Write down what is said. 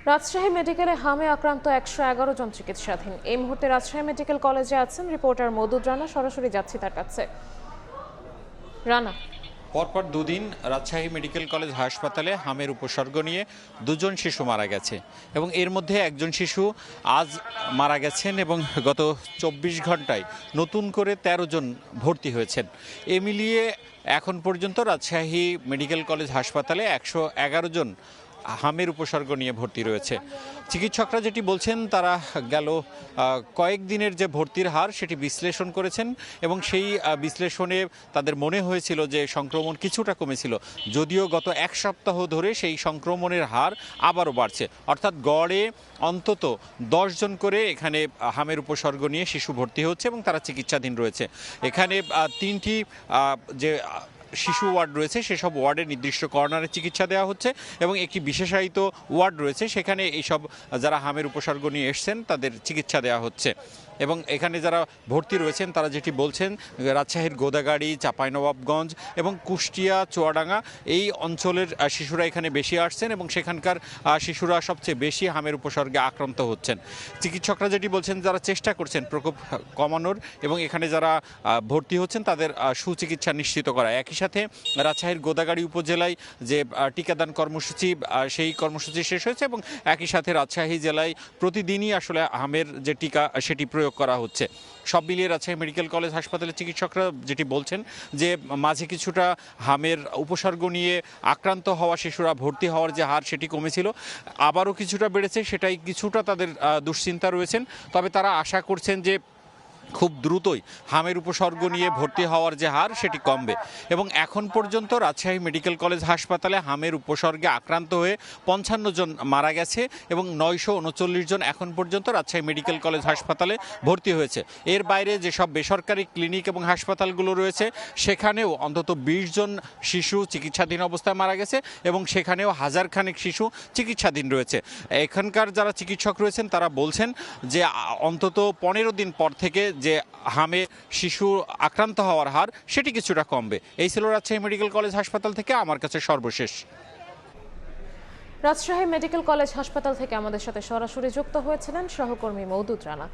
রাজশাহী মেডিকেলে হামে আক্রান্ত ১১১ জন চিকিৎসাধীন। এই মুহূর্তে রাজশাহী মেডিকেল কলেজে আছেন রিপোর্টার মওদুদ রানা। সরাসরি যাচ্ছি তার কাছে। রানা, পরপর দুদিন রাজশাহী মেডিকেল কলেজ হাসপাতালে হামের উপসর্গ নিয়ে দুজন শিশু মারা গেছে এবং এর মধ্যে একজন শিশু আজ মারা গেছেন এবং গত ২৪ ঘন্টায় নতুন করে ১৩ জন ভর্তি হয়েছেন। এ মিলিয়ে এখন পর্যন্ত রাজশাহী মেডিকেল কলেজ হাসপাতালে ১১১ জন হামের উপসর্গ নিয়ে ভর্তি রয়েছে। চিকিৎসকরা যেটি বলছেন, তারা গেল কয়েকদিনের যে ভর্তির হার সেটি বিশ্লেষণ করেছেন এবং সেই বিশ্লেষণে তাদের মনে হয়েছিল যে সংক্রমণ কিছুটা কমেছিল, যদিও গত এক সপ্তাহ ধরে সেই সংক্রমণের হার আবারও বাড়ছে। অর্থাৎ গড়ে অন্তত ১০ জন করে এখানে হামের উপসর্গ নিয়ে শিশু ভর্তি হচ্ছে এবং তারা চিকিৎসাধীন রয়েছে। এখানে ৩টি যে শিশু ওয়ার্ড রয়েছে সেসব ওয়ার্ডে নির্দিষ্ট কর্নারে চিকিৎসা দেওয়া হচ্ছে এবং একটি বিশেষায়িত ওয়ার্ড রয়েছে, সেখানে এইসব যারা হামের উপসর্গ নিয়ে এসছেন তাদের চিকিৎসা দেওয়া হচ্ছে। এবং এখানে যারা ভর্তি রয়েছেন তারা যেটি বলছেন, রাজশাহীর গোদাগাড়ি, চাঁপাইনবাবগঞ্জ এবং কুষ্টিয়া, চুয়াডাঙ্গা এই অঞ্চলের শিশুরা এখানে বেশি আসছেন এবং সেখানকার শিশুরা সবচেয়ে বেশি হামের উপসর্গে আক্রান্ত হচ্ছেন। চিকিৎসকরা যেটি বলছেন, যারা চেষ্টা করছেন প্রকোপ কমানোর এবং এখানে যারা ভর্তি হচ্ছেন তাদের সুচিকিৎসা নিশ্চিত করা। একই সাথে রাজশাহীর গোদাগাড়ি উপজেলায় যে টিকাদান কর্মসূচি, সেই কর্মসূচি শেষ হয়েছে এবং একই সাথে রাজশাহী জেলায় প্রতিদিনই আসলে হামের যে টিকা সেটি প্রয়োগ করা হচ্ছে। সব মিলিয়ে রাজশাহী মেডিকেল কলেজ হাসপাতালের চিকিৎসকরা যেটি বলছেন যে মাঝে কিছুটা হামের উপসর্গ নিয়ে আক্রান্ত হওয়া শিশুরা ভর্তি হওয়ার যে হার সেটি কমেছিল, আবারও কিছুটা বেড়েছে, সেটাই কিছুটা তাদের দুশ্চিন্তা রয়েছেন। তবে তারা আশা করছেন যে খুব দ্রুতই হামের উপসর্গ নিয়ে ভর্তি হওয়ার যে হার সেটি কমবে এবং এখন পর্যন্ত রাজশাহী মেডিকেল কলেজ হাসপাতালে হামের উপসর্গে আক্রান্ত হয়ে ৫৫ জন মারা গেছে এবং ৯৩৯ জন এখন পর্যন্ত রাজশাহী মেডিকেল কলেজ হাসপাতালে ভর্তি হয়েছে। এর বাইরে যেসব বেসরকারি ক্লিনিক এবং হাসপাতালগুলো রয়েছে সেখানেও অন্তত ২০ জন শিশু চিকিৎসাধীন অবস্থায় মারা গেছে এবং সেখানেও হাজারখানেক শিশু চিকিৎসাধীন রয়েছে। এখানকার যারা চিকিৎসক রয়েছেন তারা বলছেন যে অন্তত ১৫ দিন পর থেকে যে হামে শিশু আক্রান্ত হওয়ার হার সেটি কিছুটা কমবে। এই ছিল রাজশাহী মেডিকেল কলেজ হাসপাতাল থেকে আমার কাছে সর্বশেষ। রাজশাহী মেডিকেল কলেজ হাসপাতাল থেকে আমাদের সাথে সরাসরি যুক্ত হয়েছিলেন সহকর্মী মওদুদ রানা।